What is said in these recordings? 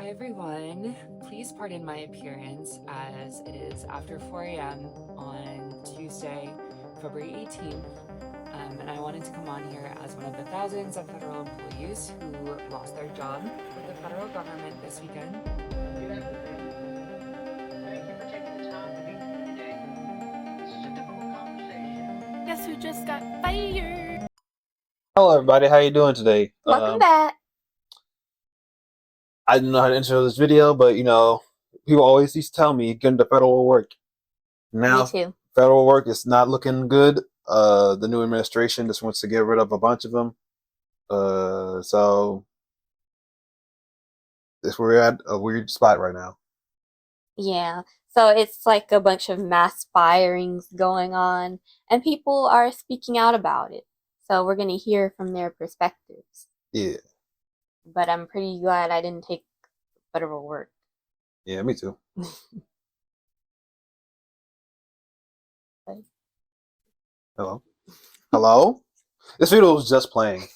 Hi everyone, please pardon my appearance as it is after 4 a.m. on Tuesday, February 18th, and I wanted to come on here as one of the thousands of federal employees who lost their job with the federal government this weekend. Good afternoon. Thank you for taking the time to meet with me today. This is a difficult conversation. Guess who just got fired? Hello, everybody. How you doing today? Welcome back. I didn't know how to intro this video, but people always used to tell me get into federal work. Me Now, too. federal work is not looking good. The new administration just wants to get rid of a bunch of them. So we're at a weird spot right now. Yeah. So it's like a bunch of mass firings going on, and people are speaking out about it. So we're going to hear from their perspectives. Yeah, But I'm pretty glad I didn't take federal work. yeah, me too. Hello, hello. This video was just playing.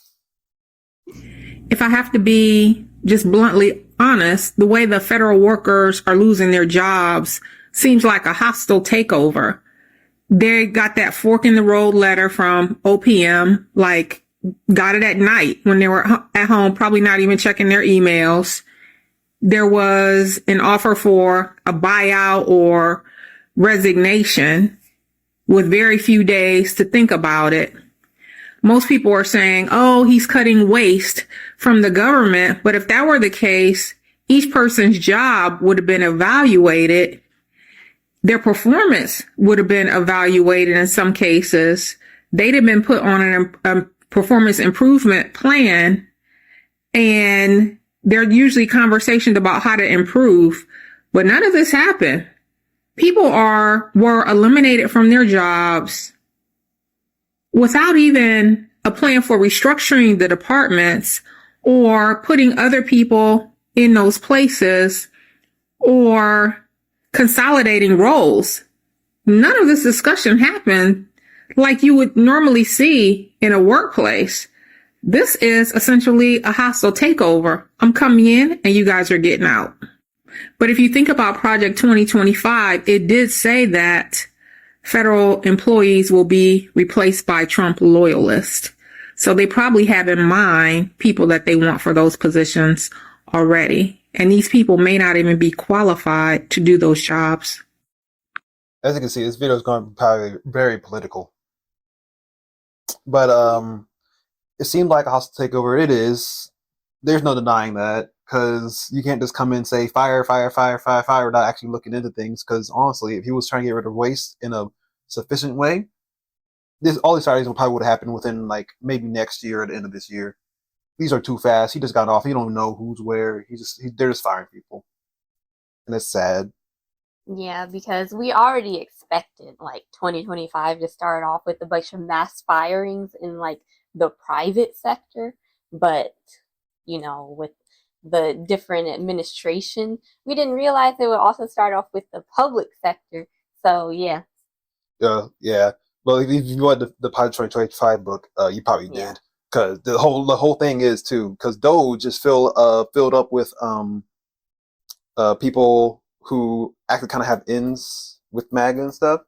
If I have to be just bluntly honest, the way the federal workers are losing their jobs seems like a hostile takeover. They got that fork in the road letter from OPM, like got it at night when they were at home, probably not even checking their emails. There was an offer for a buyout or resignation with very few days to think about it. Most people are saying, oh, he's cutting waste from the government. But if that were the case, each person's job would have been evaluated. Their performance would have been evaluated in some cases. They'd have been put on a performance improvement plan. And there are usually conversations about how to improve. But none of this happened. People were eliminated from their jobs without even a plan for restructuring the departments or putting other people in those places or consolidating roles. None of this discussion happened like you would normally see in a workplace. This is essentially a hostile takeover. I'm coming in and you guys are getting out. But if you think about Project 2025, it did say that federal employees will be replaced by Trump loyalists. So they probably have in mind people that they want for those positions already. And these people may not even be qualified to do those jobs. As you can see, this video is going to be probably very political. But it seemed like a hostile takeover. It is. There's no denying that, because you can't just come in and say fire, fire, fire, fire, fire without actually looking into things. Because honestly, if he was trying to get rid of waste in a sufficient way, all these firings probably would have happened within like maybe next year or the end of this year. These are too fast. He just got off. He don't know who's where. They're just firing people, and it's sad. Yeah, because we already expected like 2025 to start off with a bunch of mass firings in like the private sector. But, with the different administration, we didn't realize it would also start off with the public sector. So, yeah. Yeah. Well, if you read the Pilot 2025 book, you probably did, because the whole thing is too, because Doge just filled up with people who actually kind of have ends with MAGA and stuff,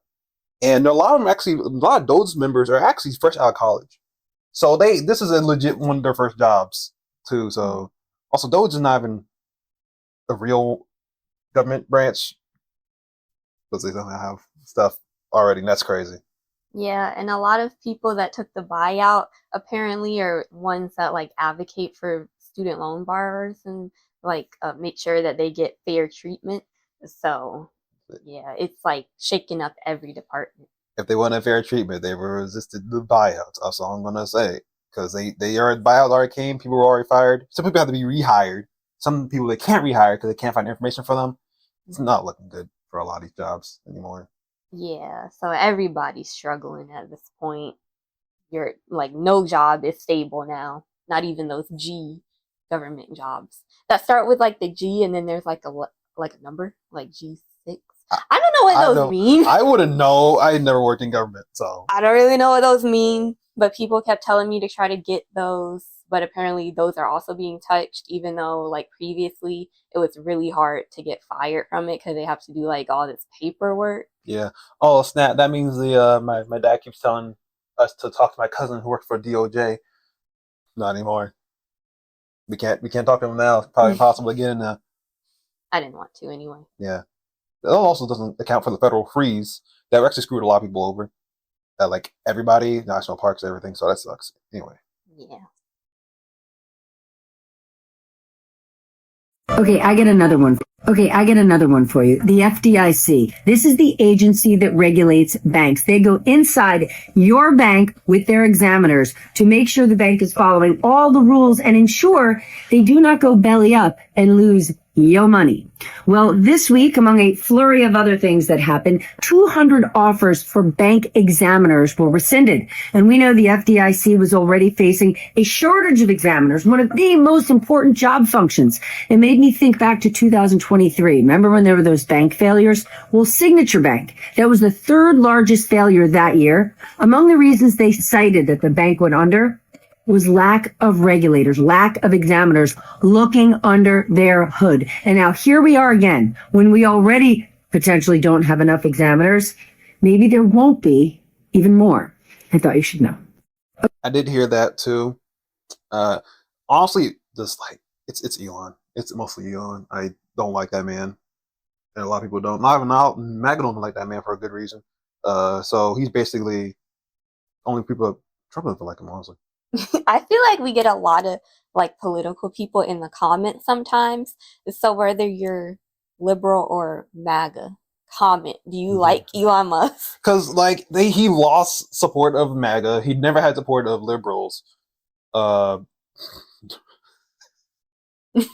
and a lot of Doge members are actually fresh out of college, so this is a legit one of their first jobs too. So also, Doge is not even a real government branch, because they don't have stuff already, and that's crazy. Yeah, and a lot of people that took the buyout apparently are ones that like advocate for student loan borrowers and like make sure that they get fair treatment. So, yeah, it's like shaking up every department. If they wanted fair treatment, they were resisted the buyouts. That's all I'm gonna say, because buyouts already came. People were already fired. Some people have to be rehired. Some people they can't rehire because they can't find information for them. It's not looking good for a lot of these jobs anymore. Yeah, so everybody's struggling at this point. You're like, no job is stable now. Not even those G government jobs that start with like the G and then there's like a number like G6 I don't know what those mean. I wouldn't know. I never worked in government, so I don't really know what those mean, but people kept telling me to try to get those. But apparently, those are also being touched, even though, like, previously it was really hard to get fired from it because they have to do, like, all this paperwork. yeah. Oh snap! That means the my dad keeps telling us to talk to my cousin who works for DOJ. Not anymore. We can't talk to him now. It's probably impossible again now. I didn't want to anyway. Yeah. That also doesn't account for the federal freeze that actually screwed a lot of people over. Like everybody, national parks, everything. So that sucks. Anyway. Yeah. Okay, I get another one. For you. The FDIC. This is the agency that regulates banks. They go inside your bank with their examiners to make sure the bank is following all the rules and ensure they do not go belly up and lose your money. Well, this week, among a flurry of other things that happened, 200 offers for bank examiners were rescinded. And we know the FDIC was already facing a shortage of examiners, one of the most important job functions. It made me think back to 2023. Remember when there were those bank failures? Well, Signature Bank, that was the third largest failure that year. Among the reasons they cited that the bank went under was lack of regulators, lack of examiners looking under their hood. And now here we are again, when we already potentially don't have enough examiners, maybe there won't be even more. I thought you should know. I did hear that too. Honestly, just like it's Elon. It's mostly Elon. I don't like that man, and a lot of people don't. Not even now. MAGA don't like that man for a good reason. So he's basically only people. Trump doesn't like him, honestly. I feel like we get a lot of like political people in the comments sometimes. So whether you're liberal or MAGA, comment. Do you like Elon Musk? Because like he lost support of MAGA. He never had support of liberals.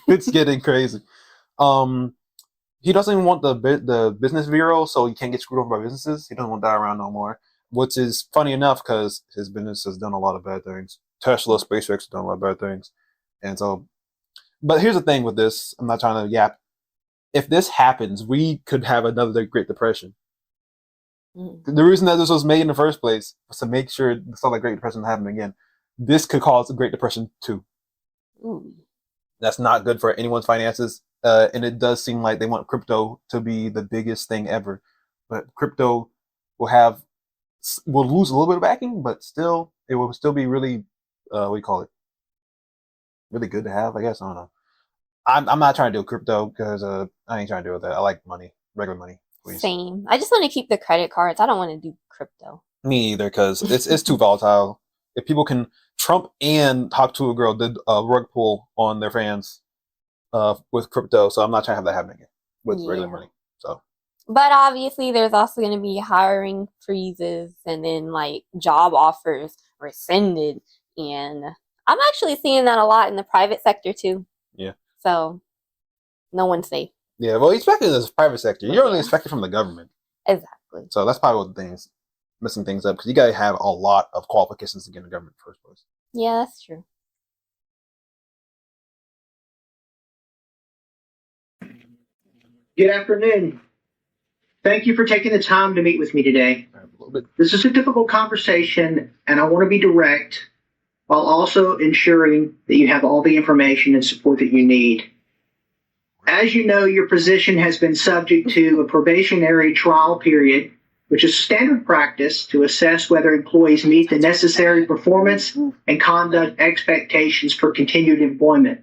It's getting crazy. He doesn't even want the business bureau, so he can't get screwed over by businesses. He doesn't want that around no more. Which is funny enough because his business has done a lot of bad things. Tesla, SpaceX have done a lot of bad things. And so, but here's the thing with this. I'm not trying to yap. If this happens, we could have another Great Depression. The reason that this was made in the first place was to make sure it's not like Great Depression happen again. This could cause a Great Depression too. That's not good for anyone's finances. And it does seem like they want crypto to be the biggest thing ever. But crypto will lose a little bit of backing, but still, it will still be really, what do you call it? Really good to have, I guess. I don't know. I'm not trying to do crypto because I ain't trying to do that. I like money, regular money. Please. Same. I just want to keep the credit cards. I don't want to do crypto. Me either, because it's too volatile. If people can, Trump and Talk to a Girl did a rug pull on their fans with crypto, so I'm not trying to have that happen again with regular money. So. But obviously, there's also going to be hiring freezes and then like job offers rescinded, and I'm actually seeing that a lot in the private sector too. Yeah. So, no one's safe. Yeah, well, expected in the private sector. You're only expected from the government. Exactly. So that's probably what the things messing things up because you got to have a lot of qualifications to get in the government in the first place. Yeah, that's true. Good afternoon. Thank you for taking the time to meet with me today. This is a difficult conversation, and I want to be direct while also ensuring that you have all the information and support that you need. As you know, your position has been subject to a probationary trial period, which is standard practice to assess whether employees meet the necessary performance and conduct expectations for continued employment.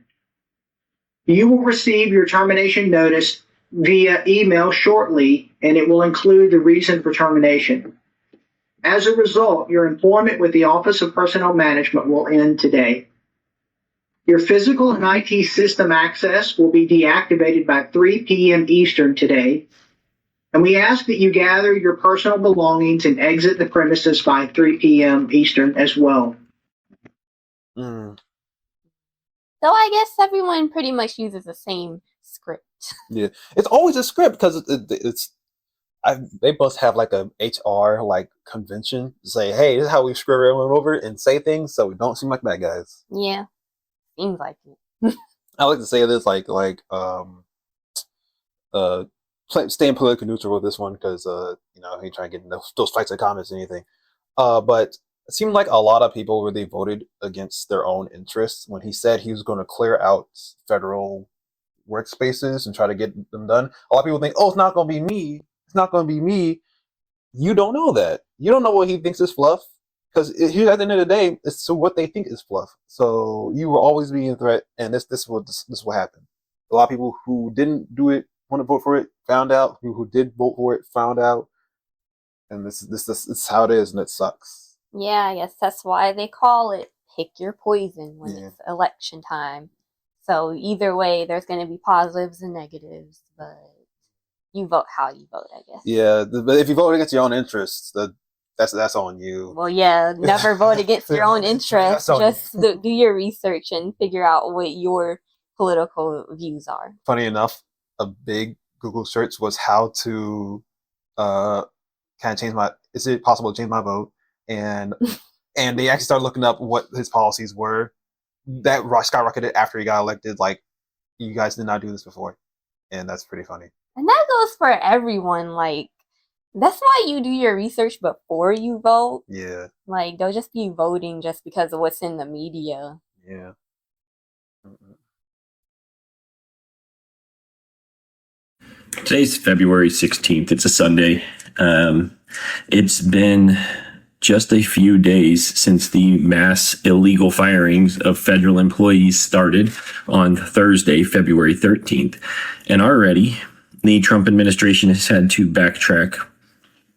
You will receive your termination notice via email shortly, and it will include the reason for termination. As a result, your employment with the Office of Personnel Management will end today. Your physical and IT system access will be deactivated by 3 p.m. Eastern today, and we ask that you gather your personal belongings and exit the premises by 3 p.m. Eastern as well. So I guess everyone pretty much uses the same script. Yeah, it's always a script because they must have like a HR like convention to say, hey, this is how we screw everyone over and say things so we don't seem like bad guys. Yeah, seems like it. I like to say this like staying politically neutral with this one because he ain't trying to get in those fights or comments or anything. But it seemed like a lot of people really voted against their own interests when he said he was going to clear out federal workspaces and try to get them done. A lot of people think, oh, it's not going to be me. It's not going to be me. You don't know that. You don't know what he thinks is fluff. Because at the end of the day, it's what they think is fluff. So you will always be in threat, and this will happen. A lot of people who didn't do it, want to vote for it, found out. Who did vote for it, found out. And this is how it is, and it sucks. Yeah, I guess that's why they call it pick your poison when it's election time. So either way, there's going to be positives and negatives, but you vote how you vote, I guess. Yeah, but if you vote against your own interests, that's on you. Well, yeah, never vote against your own interests. Just do your research and figure out what your political views are. Funny enough, a big Google search was how to is it possible to change my vote? And they actually started looking up what his policies were. That skyrocketed after he got elected. Like, you guys did not do this before. And that's pretty funny. And that goes for everyone. Like, that's why you do your research before you vote. Yeah. Like, don't just be voting just because of what's in the media. Yeah. Mm-mm. Today's February 16th. It's a Sunday. It's been just a few days since the mass illegal firings of federal employees started on Thursday, February 13th. And already, the Trump administration has had to backtrack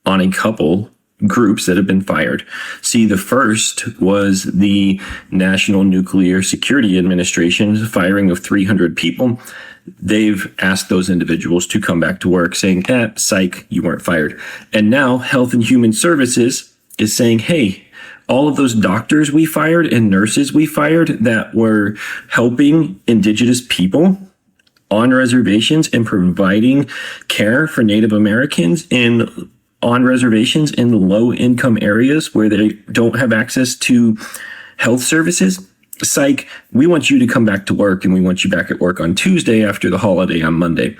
on a couple groups that have been fired. See, the first was the National Nuclear Security Administration's firing of 300 people. They've asked those individuals to come back to work, saying, psych, you weren't fired. And now Health and Human Services is saying, hey, all of those doctors we fired and nurses we fired that were helping indigenous people on reservations and providing care for Native Americans on reservations in low-income areas where they don't have access to health services, psych, we want you to come back to work, and we want you back at work on Tuesday after the holiday on Monday.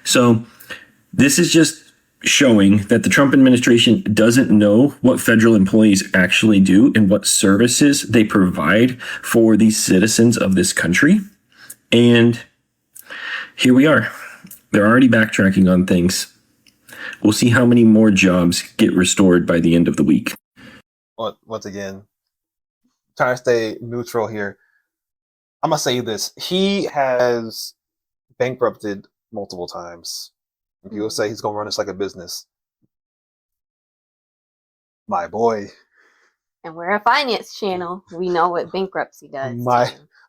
So this is just showing that the Trump administration doesn't know what federal employees actually do and what services they provide for the citizens of this country. And here we are. They're already backtracking on things. We'll see how many more jobs get restored by the end of the week. Once again, trying to stay neutral here. I'm going to say this. He has bankrupted multiple times. People say he's going to run this like a business. My boy. And we're a finance channel. We know what bankruptcy does.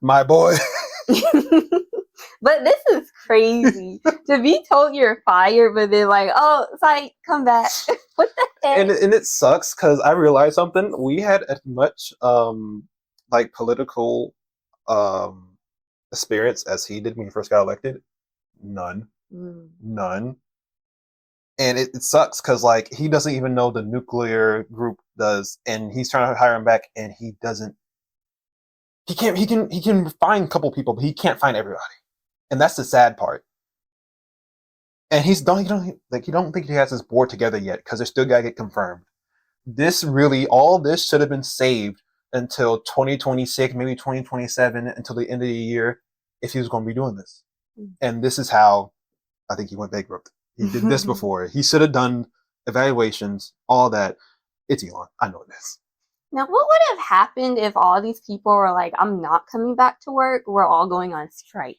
My boy. But this is crazy. To be told you're fired, but then like, oh, psych, come back. What the heck? And it sucks because I realized something. We had as much political experience as he did when he first got elected. None. None. And it sucks because like he doesn't even know the nuclear group does, and he's trying to hire him back, and he doesn't. He can find a couple people, but he can't find everybody, and that's the sad part. And he don't think he has his board together yet because they still gotta get confirmed. All this should have been saved until 2026, maybe 2027, until the end of the year, if he was going to be doing this. And this is how I think he went bankrupt. He did this before. He should have done evaluations, all that. It's Elon. I know this. Now, what would have happened if all these people were like, I'm not coming back to work, we're all going on strike?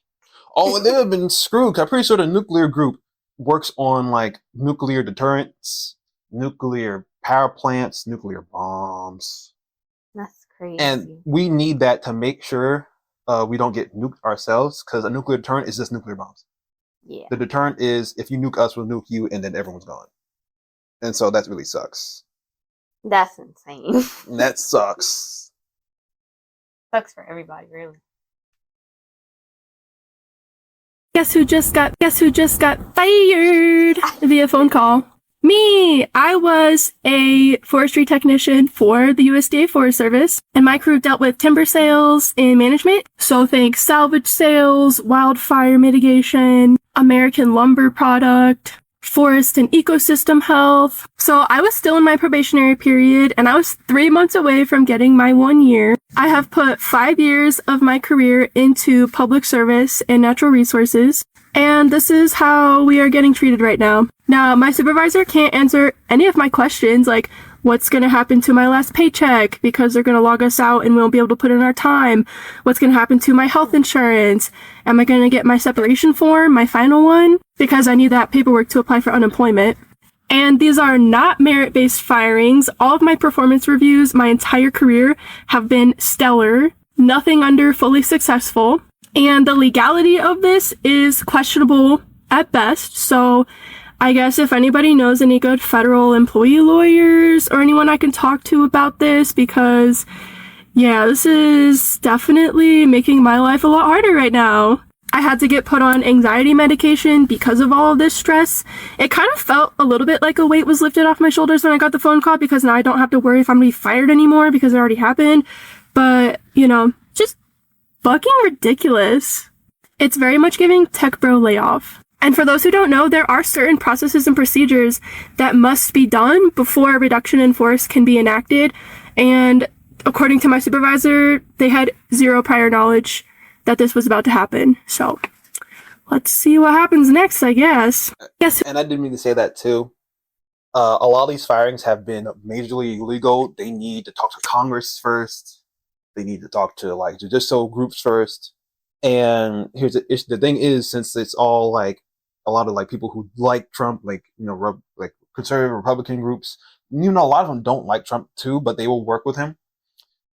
Oh, they would have been screwed. I'm pretty sure the nuclear group works on like nuclear deterrents, nuclear power plants, nuclear bombs. That's crazy. And we need that to make sure we don't get nuked ourselves, because a nuclear deterrent is just nuclear bombs. Yeah. The deterrent is if you nuke us, we'll nuke you, and then everyone's gone. And so that really sucks. That's insane. That sucks. Sucks for everybody, really. Guess who just got fired via phone call? Me! I was a forestry technician for the USDA Forest Service, and my crew dealt with timber sales and management. So think salvage sales, wildfire mitigation, American lumber product, forest and ecosystem health. So I was still in my probationary period and I was 3 months away from getting my 1 year. I have put 5 years of my career into public service and natural resources. And this is how we are getting treated right now. Now, my supervisor can't answer any of my questions, like what's going to happen to my last paycheck because they're going to log us out and we won't be able to put in our time. What's going to happen to my health insurance? Am I going to get my separation form, my final one? Because I need that paperwork to apply for unemployment. And these are not merit-based firings. All of my performance reviews my entire career have been stellar, nothing under fully successful. And the legality of this is questionable at best. So I guess if anybody knows any good federal employee lawyers or anyone I can talk to about this, because yeah, this is definitely making my life a lot harder right now. I had to get put on anxiety medication because of all of this stress. It kind of felt a little bit like a weight was lifted off my shoulders when I got the phone call, because now I don't have to worry if I'm gonna be fired anymore because it already happened. But, you know, just fucking ridiculous. It's very much giving tech bro layoff. And for those who don't know, there are certain processes and procedures that must be done before a reduction in force can be enacted. And according to my supervisor, they had zero prior knowledge that this was about to happen. So let's see what happens next, I guess. Yes. And I didn't mean to say that too. A lot of these firings have been majorly illegal. They need to talk to Congress first. They need to talk to like judicial groups first. And here's the thing is, since it's all like a lot of like people who like Trump, like, you know, like conservative Republican groups, you know, a lot of them don't like Trump too, but they will work with him.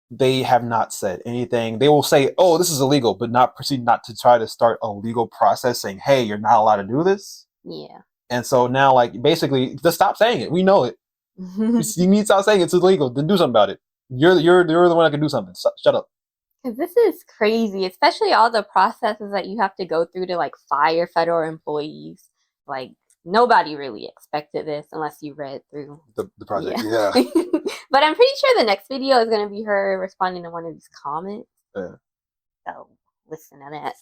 They have not said anything. They will say, oh, this is illegal, but not proceed not to try to start a legal process saying, hey, you're not allowed to do this. Yeah. And so now, like, basically, just stop saying it. We know it. You need to stop saying it's illegal. Then do something about it. You're the one that can do something. Shut up. Because this is crazy, especially all the processes that you have to go through to like fire federal employees. Like nobody really expected this unless you read through The project, yeah. yeah. But I'm pretty sure the next video is going to be her responding to one of these comments. Yeah. So listen to that.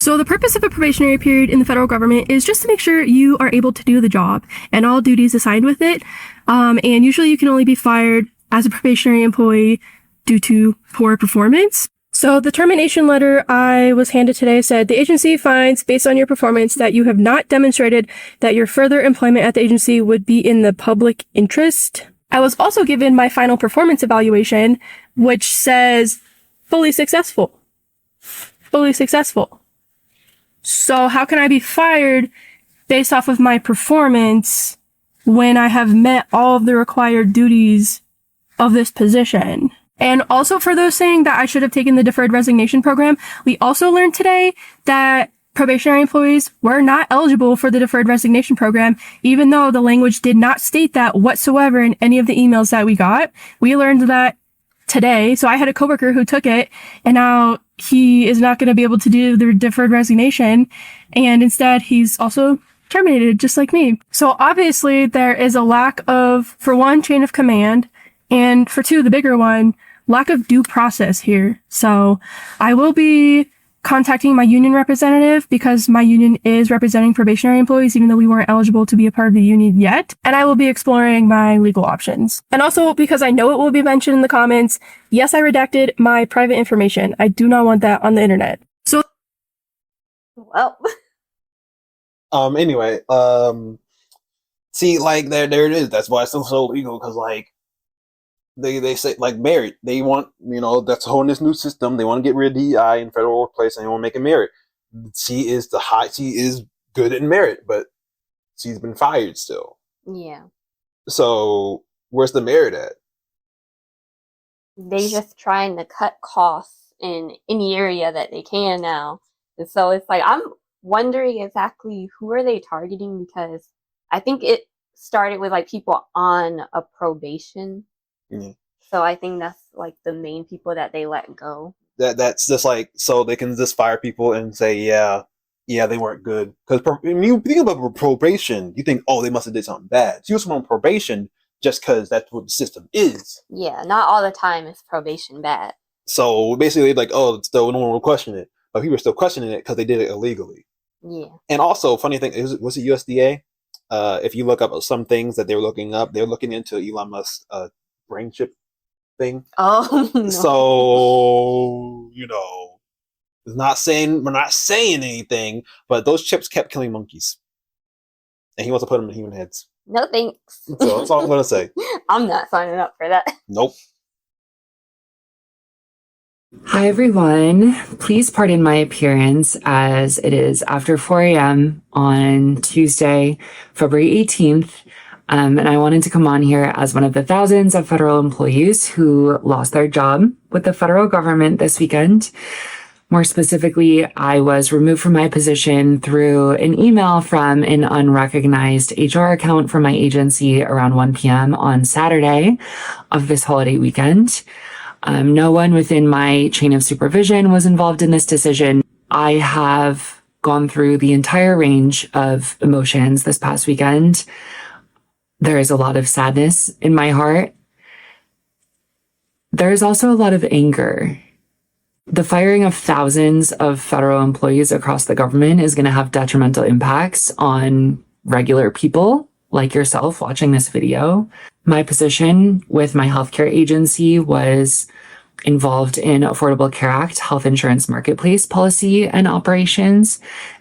So the purpose of a probationary period in the federal government is just to make sure you are able to do the job and all duties assigned with it. And usually you can only be fired as a probationary employee due to poor performance. So the termination letter I was handed today said, the agency finds, based on your performance, that you have not demonstrated that your further employment at the agency would be in the public interest. I was also given my final performance evaluation, which says fully successful. Fully successful. So how can I be fired based off of my performance when I have met all of the required duties of this position? And also for those saying that I should have taken the deferred resignation program, we also learned today that probationary employees were not eligible for the deferred resignation program, even though the language did not state that whatsoever in any of the emails that we got. We learned that today. So I had a coworker who took it, and now he is not going to be able to do the deferred resignation. And instead, he's also terminated, just like me. So obviously there is a lack of, for one, chain of command, and for two, the bigger one, lack of due process here. So I will be contacting my union representative because my union is representing probationary employees, even though we weren't eligible to be a part of the union yet. And I will be exploring my legal options. And also because I know it will be mentioned in the comments, yes, I redacted my private information. I do not want that on the internet. So, Well, Anyway, see, like, there it is. That's why it's still so illegal, because, like, they say, like, merit. They want, you know, that's a whole this new system. They want to get rid of DEI in federal workplace, and they want to make it merit. She is good in merit, but she's been fired still. yeah. So where's the merit at? They just trying to cut costs in any area that they can now. And so it's like, I'm wondering exactly who are they targeting, because I think it started with like people on a probation. Mm-hmm. So I think that's like the main people that they let go. That's just like, so they can just fire people and say, yeah, they weren't good. Because when you think about probation, you think, oh, they must have did something bad. So you're someone on probation just because that's what the system is. Yeah, not all the time is probation bad. So basically, like, oh, still no one will question it, but people are still questioning it because they did it illegally. Yeah. And also, funny thing is, was it USDA? If you look up some things that they were looking up, they're looking into Elon Musk's brain chip thing. Oh no. So it's not saying we're not saying anything, but those chips kept killing monkeys, and he wants to put them in human heads. No thanks. So that's all I'm gonna say. I'm not signing up for that. Nope. Hi everyone. Please pardon my appearance as it is after 4 a.m. on Tuesday, February 18th. And I wanted to come on here as one of the thousands of federal employees who lost their job with the federal government this weekend. More specifically, I was removed from my position through an email from an unrecognized HR account from my agency around 1 p.m. on Saturday of this holiday weekend. No one within my chain of supervision was involved in this decision. I have gone through the entire range of emotions this past weekend. There is a lot of sadness in my heart. There is also a lot of anger. The firing of thousands of federal employees across the government is going to have detrimental impacts on regular people like yourself watching this video. My position with my healthcare agency was involved in Affordable Care Act, health insurance marketplace policy and operations.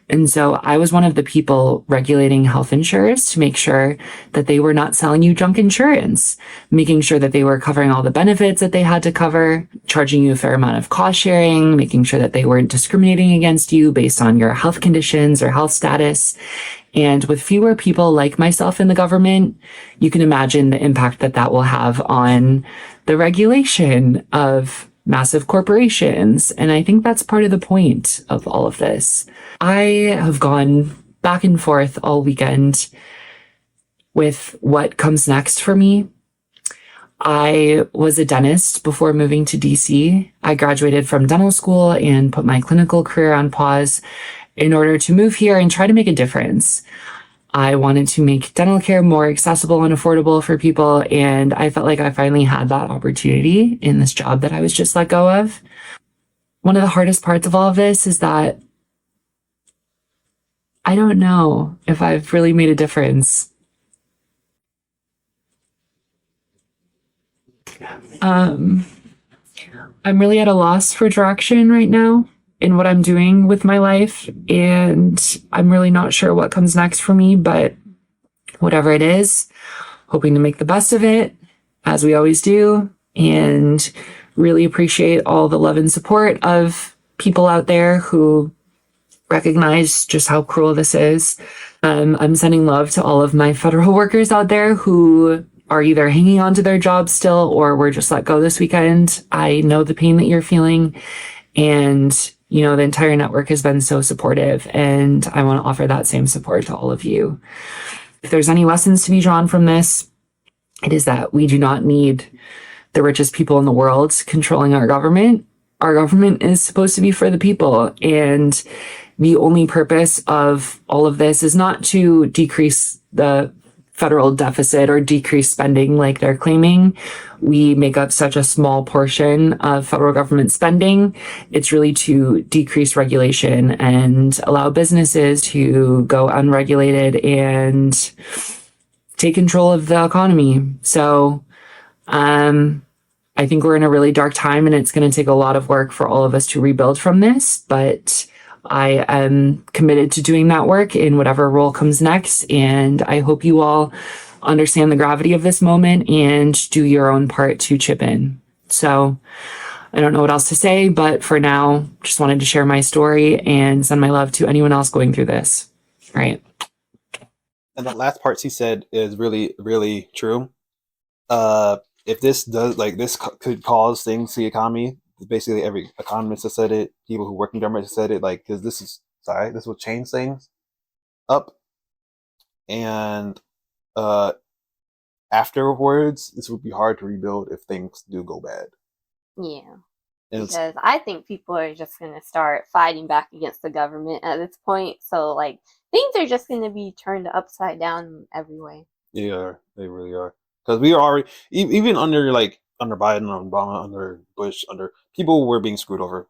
And so I was one of the people regulating health insurers to make sure that they were not selling you junk insurance, making sure that they were covering all the benefits that they had to cover, charging you a fair amount of cost sharing, making sure that they weren't discriminating against you based on your health conditions or health status. And with fewer people like myself in the government, you can imagine the impact that that will have on the regulation of massive corporations. And I think that's part of the point of all of this. I have gone back and forth all weekend with what comes next for me. I was a dentist before moving to DC. I graduated from dental school and put my clinical career on pause in order to move here and try to make a difference. I wanted to make dental care more accessible and affordable for people, and I felt like I finally had that opportunity in this job that I was just let go of. One of the hardest parts of all of this is that I don't know if I've really made a difference. I'm really at a loss for direction right now in what I'm doing with my life, and I'm really not sure what comes next for me, but whatever it is, hoping to make the best of it, as we always do, and really appreciate all the love and support of people out there who recognize just how cruel this is. I'm sending love to all of my federal workers out there who are either hanging on to their jobs still or were just let go this weekend. I know the pain that you're feeling, and the entire network has been so supportive, and I want to offer that same support to all of you. If there's any lessons to be drawn from this, it is that we do not need the richest people in the world controlling our government. Our government is supposed to be for the people, and the only purpose of all of this is not to decrease the federal deficit or decrease spending like they're claiming. We make up such a small portion of federal government spending. It's really to decrease regulation and allow businesses to go unregulated and take control of the economy. So, I think we're in a really dark time, and it's going to take a lot of work for all of us to rebuild from this, but I am committed to doing that work in whatever role comes next. And I hope you all understand the gravity of this moment and do your own part to chip in. So I don't know what else to say, but for now, just wanted to share my story and send my love to anyone else going through this. All right. And that last part she said is really, really true. If this does, this could cause things to the economy. Basically, every economist has said it. People who work in government have said it. Because this will change things up, and afterwards, this would be hard to rebuild if things do go bad. Yeah. And Because I think people are just going to start fighting back against the government at this point. So, things are just going to be turned upside down in every way. Yeah, they really are. Because we are already, even under Biden, Obama, under Bush, under people were being screwed over.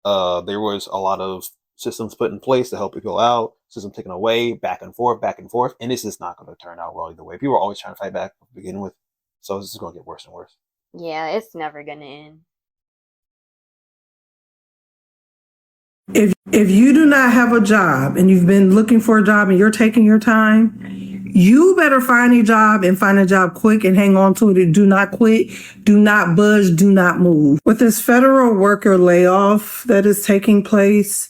There was a lot of systems put in place to help people out, systems taken away, back and forth, and it's just not going to turn out well either way. People are always trying to fight back to begin with, so it's just going to get worse and worse. Yeah, it's never gonna end. If you do not have a job and you've been looking for a job and you're taking your time, you better find a job and find a job quick and hang on to it. And do not quit. Do not budge. Do not move. With this federal worker layoff that is taking place,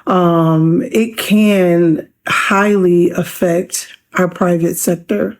it can highly affect our private sector.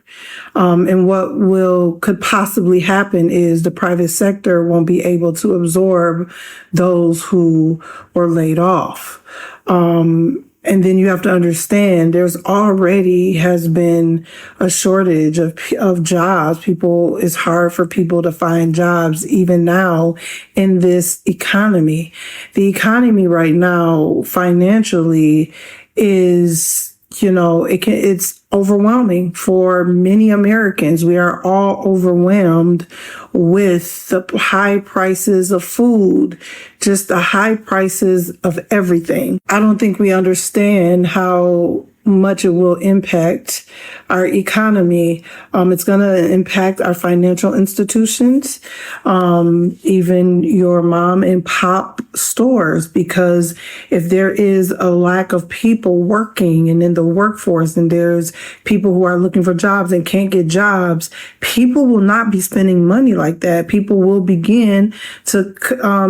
And what could possibly happen is the private sector won't be able to absorb those who were laid off. And then you have to understand there's already has been a shortage of jobs. It's hard for people to find jobs even now in this economy. The economy right now financially is, it's overwhelming for many Americans. We are all overwhelmed with the high prices of food, just the high prices of everything. I don't think we understand how much it will impact our economy. It's going to impact our financial institutions, even your mom and pop stores, because if there is a lack of people working and in the workforce and there's people who are looking for jobs and can't get jobs, people will not be spending money like that. People will begin to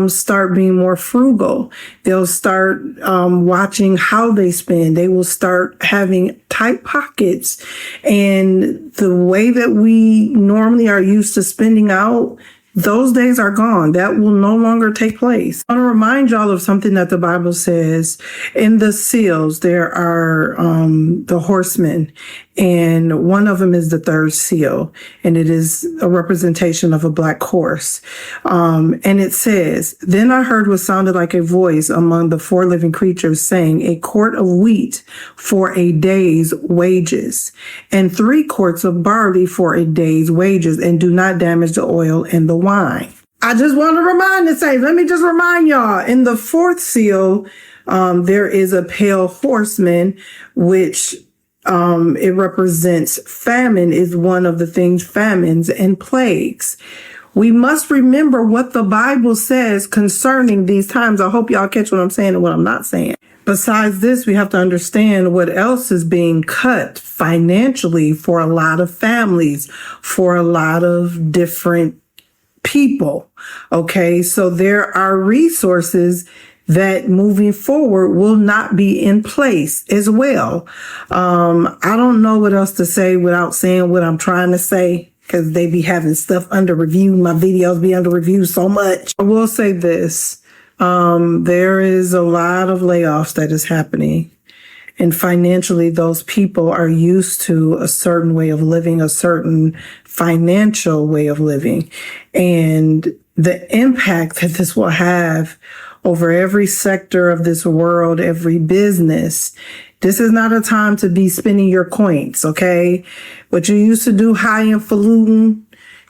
start being more frugal. They'll start watching how they spend. They will start having tight pockets. And the way that we normally are used to spending out, those days are gone. That will no longer take place. I want to remind y'all of something that the Bible says. In the seals, there are the horsemen, and one of them is the third seal, and it is a representation of a black horse. And it says, "Then I heard what sounded like a voice among the four living creatures saying, 'A quart of wheat for a day's wages, and 3 quarts of barley for a day's wages, and do not damage the oil and the wine.'" I just want to remind the saints, let me just remind y'all, in the 4th seal, there is a pale horseman, which it represents famine, is one of the things, famines and plagues. We must remember what the Bible says concerning these times. I hope y'all catch what I'm saying and what I'm not saying. Besides this, we have to understand what else is being cut financially for a lot of families, for a lot of different people. Okay, so there are resources that moving forward will not be in place as well. I don't know what else to say without saying what I'm trying to say, because they be having stuff under review. My videos be under review so much. I will say this. There is a lot of layoffs that is happening. And financially, those people are used to a certain way of living, a certain financial way of living. And the impact that this will have over every sector of this world, every business. This is not a time to be spending your coins, okay? What you used to do, highfalutin,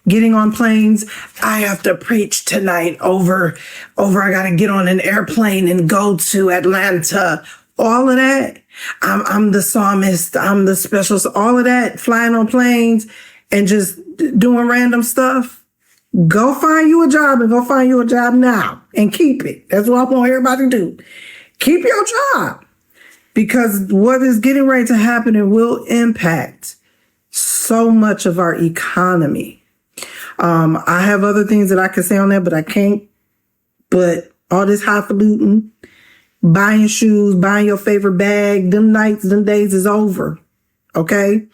getting on planes. I have to preach tonight over I got to get on an airplane and go to Atlanta. All of that. I'm the psalmist. I'm the specialist. All of that, flying on planes and just doing random stuff. Go find you a job and go find you a job now and keep it. That's what I want everybody to do. Keep your job, because what is getting ready to happen, it will impact so much of our economy. I have other things that I could say on that, but I can't. But all this highfalutin, buying shoes, buying your favorite bag, them days is over. Okay?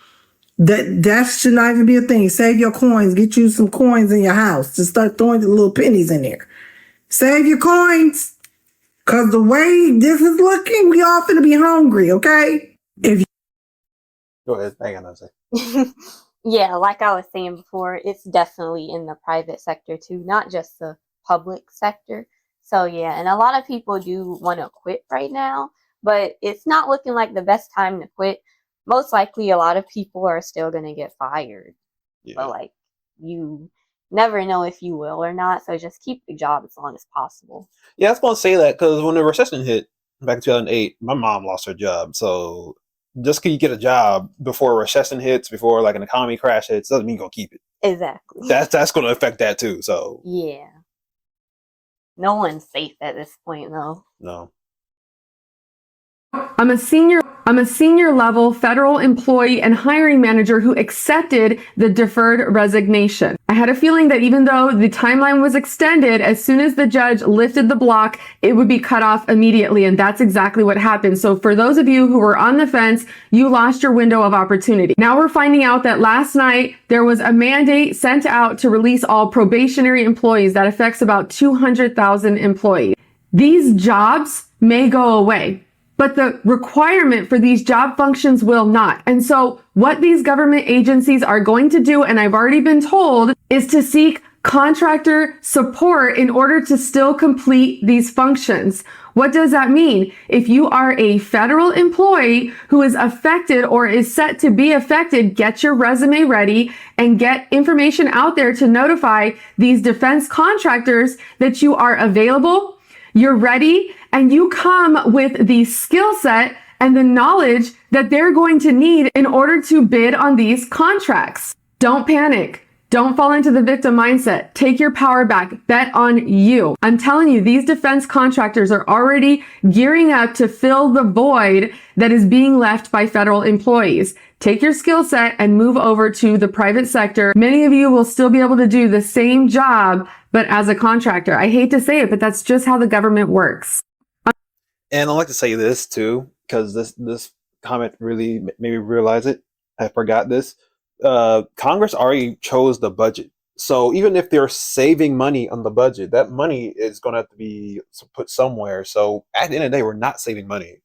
That should not even be a thing. Save your coins. Get you some coins in your house. Just start throwing the little pennies in there. Save your coins. Because the way this is looking, we all finna be hungry, okay? Go ahead. I got nothing to say. Yeah, like I was saying before, it's definitely in the private sector too, not just the public sector. So yeah, and a lot of people do want to quit right now, but it's not looking like the best time to quit. Most likely a lot of people are still going to get fired. Yeah. But like, you never know if you will or not, so just keep the job as long as possible. Yeah, I was going to say that, because when the recession hit, back in 2008, my mom lost her job. So just because you get a job before a recession hits, before like an economy crash hits, doesn't mean you're gonna keep it. Exactly. That's going to affect that too. So Yeah. No one's safe at this point, though. no. I'm a senior level federal employee and hiring manager who accepted the deferred resignation. I had a feeling that even though the timeline was extended, as soon as the judge lifted the block, it would be cut off immediately. And that's exactly what happened. So for those of you who were on the fence, you lost your window of opportunity. Now we're finding out that last night there was a mandate sent out to release all probationary employees that affects about 200,000 employees. These jobs may go away, but the requirement for these job functions will not. And so what these government agencies are going to do, and I've already been told, is to seek contractor support in order to still complete these functions. What does that mean? If you are a federal employee who is affected or is set to be affected, get your resume ready and get information out there to notify these defense contractors that you are available, you're ready, and you come with the skill set and the knowledge that they're going to need in order to bid on these contracts. Don't panic. Don't fall into the victim mindset. Take your power back. Bet on you. I'm telling you, these defense contractors are already gearing up to fill the void that is being left by federal employees. Take your skill set and move over to the private sector. Many of you will still be able to do the same job, but as a contractor. I hate to say it, but that's just how the government works. And I like to say this too, because this comment really made me realize it. I forgot this. Congress already chose the budget. So even if they're saving money on the budget, that money is going to have to be put somewhere. So at the end of the day, we're not saving money.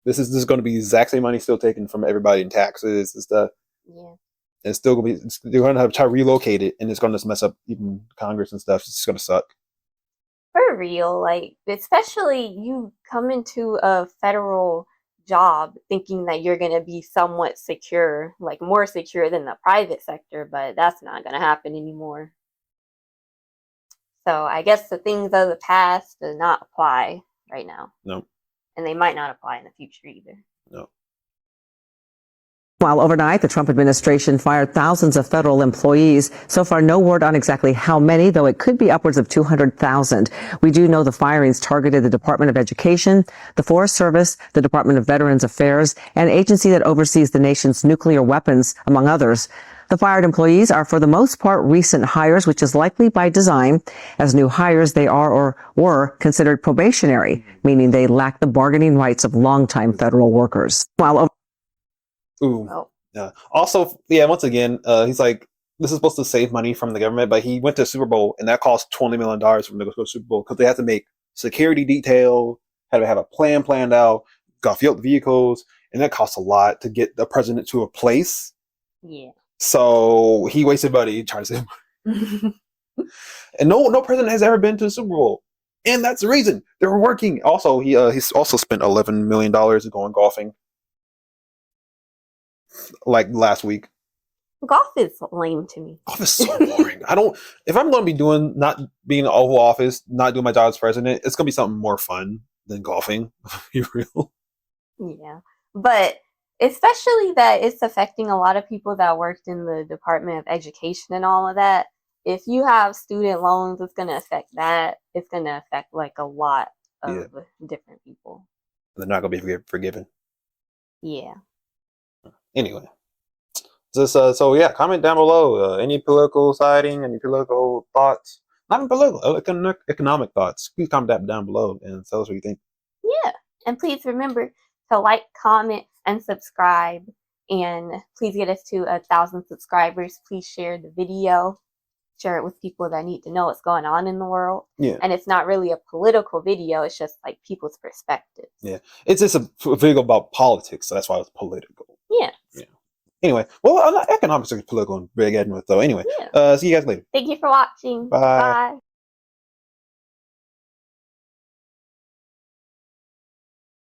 This is going to be the exact same money still taken from everybody in taxes and stuff. Yeah. It's still going to be, they're going to have to try to relocate it, and it's going to mess up even Congress and stuff. It's just going to suck. For real, like, especially you come into a federal job thinking that you're going to be somewhat secure, like more secure than the private sector, but that's not going to happen anymore. So I guess the things of the past do not apply right now. No. And they might not apply in the future either. No. While overnight, the Trump administration fired thousands of federal employees. So far, no word on exactly how many, though it could be upwards of 200,000. We do know the firings targeted the Department of Education, the Forest Service, the Department of Veterans Affairs, an agency that oversees the nation's nuclear weapons, among others. The fired employees are for the most part recent hires, which is likely by design. As new hires, they are or were considered probationary, meaning they lack the bargaining rights of longtime federal workers. Ooh. Oh. Yeah. Also, yeah, once again, he's like, this is supposed to save money from the government, but he went to Super Bowl, and that cost $20 million for him to go to Super Bowl because they had to make security detail, had to have a plan planned out, got field vehicles, and that costs a lot to get the president to a place. Yeah. So he wasted money. He tried to save money. And no president has ever been to the Super Bowl. And that's the reason. They were working. Also, he's also spent $11 million going golfing. Like last week. Golf is lame to me. Golf is so boring. If I'm going to be not being in the Oval Office, not doing my job as president, it's going to be something more fun than golfing. Be real. Yeah. But especially that it's affecting a lot of people that worked in the Department of Education and all of that. If you have student loans, it's going to affect that. It's going to affect like a lot of different people. They're not going to be forgiven. Yeah. Anyway, so yeah, comment down below. Any political siding, any political thoughts? Not even political, economic thoughts. Please comment down below and tell us what you think. Yeah, and please remember to like, comment, and subscribe. And please get us to 1,000 subscribers. Please share the video. Share it with people that need to know what's going on in the world. Yeah. And it's not really a political video. It's just like people's perspectives. Yeah. It's just a video about politics, so that's why it's political. Yeah. Yeah. Anyway, well, economics are political and big with, though. Anyway, see you guys later. Thank you for watching. Bye. Bye.